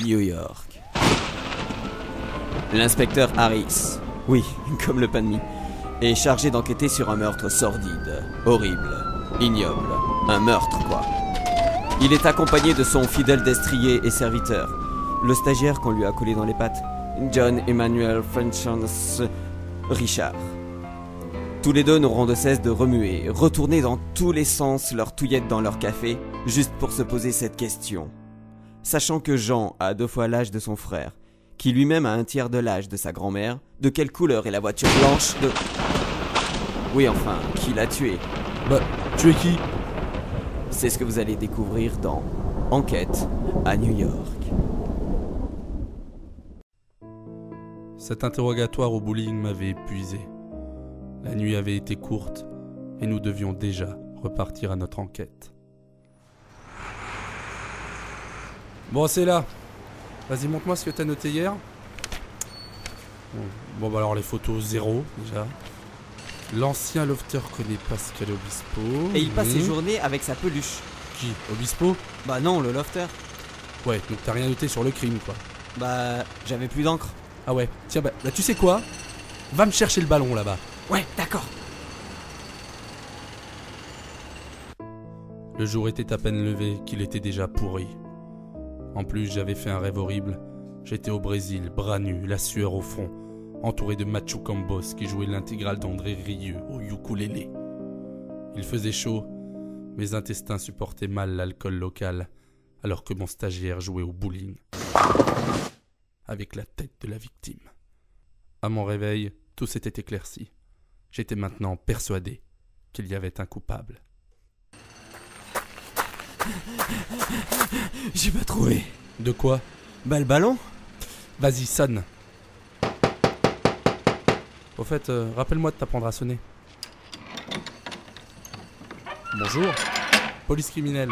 New York. L'inspecteur Harris, oui, comme le pain de mie, est chargé d'enquêter sur un meurtre sordide, horrible, ignoble. Un meurtre, quoi. Il est accompagné de son fidèle destrier et serviteur, le stagiaire qu'on lui a collé dans les pattes, John Emmanuel Franchance Richard. Tous les deux n'auront de cesse de remuer, retourner dans tous les sens leur touillette dans leur café, juste pour se poser cette question. Sachant que Jean a 2 fois l'âge de son frère, qui lui-même a 1/3 de l'âge de sa grand-mère, de quelle couleur est la voiture blanche de... Oui, enfin, qui l'a tué? Bah, tu es qui? C'est ce que vous allez découvrir dans Enquête à New York. Cet interrogatoire au bowling m'avait épuisé. La nuit avait été courte et nous devions déjà repartir à notre enquête. Bon, c'est là. Vas-y, montre-moi ce que t'as noté hier. Bon, bah alors les photos, 0 déjà. L'ancien lofter connaît Pascal Obispo. Et il passe ses journées avec sa peluche. Qui? Obispo? Bah non, le lofter. Ouais, donc t'as rien noté sur le crime, quoi. Bah, j'avais plus d'encre. Ah ouais, tiens, bah tu sais quoi? Va me chercher le ballon là-bas. Ouais, d'accord. Le jour était à peine levé qu'il était déjà pourri. En plus, j'avais fait un rêve horrible. J'étais au Brésil, bras nus, la sueur au front, entouré de Machu Cambos qui jouait l'intégrale d'André Rieu au ukulélé. Il faisait chaud, mes intestins supportaient mal l'alcool local, alors que mon stagiaire jouait au bowling, avec la tête de la victime. À mon réveil, tout s'était éclairci. J'étais maintenant persuadé qu'il y avait un coupable. J'ai pas trouvé. De quoi? Bah le ballon. Vas-y, sonne. Au fait, rappelle-moi de t'apprendre à sonner. Bonjour. Police criminelle.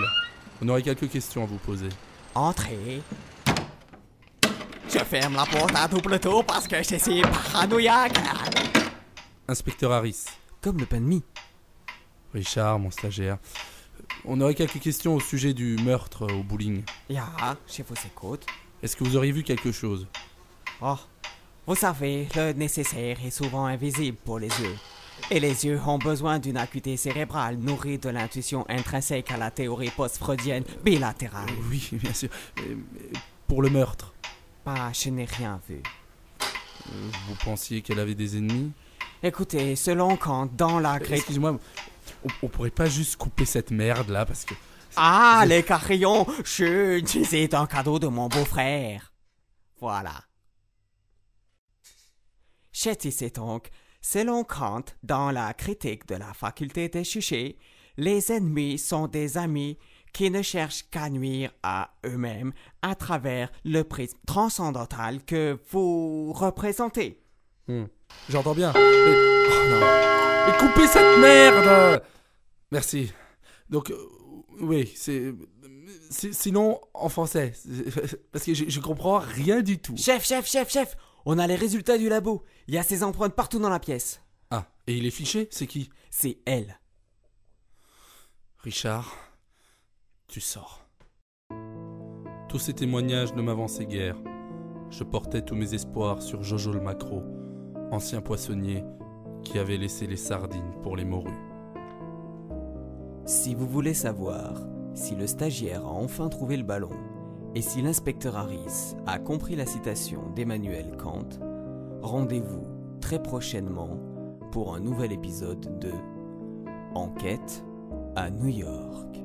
On aurait quelques questions à vous poser. Entrez. Je ferme la porte à double tour parce que je suis paranoïaque. Inspecteur Harris. Comme le pain de mie. Richard, mon stagiaire. On aurait quelques questions au sujet du meurtre au bowling. Ja, je vous écoute. Est-ce que vous auriez vu quelque chose? Oh, vous savez, le nécessaire est souvent invisible pour les yeux. Et les yeux ont besoin d'une acuité cérébrale nourrie de l'intuition intrinsèque à la théorie post-freudienne bilatérale. Oui, bien sûr. Pour le meurtre, Bah, je n'ai rien vu. vous pensiez qu'elle avait des ennemis? Écoutez, selon Kant, dans la Grèce... Excusez-moi, on pourrait pas juste couper cette merde là parce que... Ah, les carillons, c'est un cadeau de mon beau-frère. Voilà. Je disais donc, selon Kant, dans la critique de la faculté des juger, les ennemis sont des amis qui ne cherchent qu'à nuire à eux-mêmes à travers le prisme transcendantal que vous représentez. J'entends bien. Oh non. Mais coupez cette merde! Merci. Donc, oui, sinon, en français. Parce que je comprends rien du tout. Chef, on a les résultats du labo. Il y a ses empreintes partout dans la pièce. Ah, et il est fiché? C'est qui? C'est elle. Richard, tu sors. Tous ces témoignages ne m'avançaient guère. Je portais tous mes espoirs sur Jojo le Macro, ancien poissonnier qui avait laissé les sardines pour les morues. Si vous voulez savoir si le stagiaire a enfin trouvé le ballon et si l'inspecteur Harris a compris la citation d'Emmanuel Kant, rendez-vous très prochainement pour un nouvel épisode de Enquête à New York.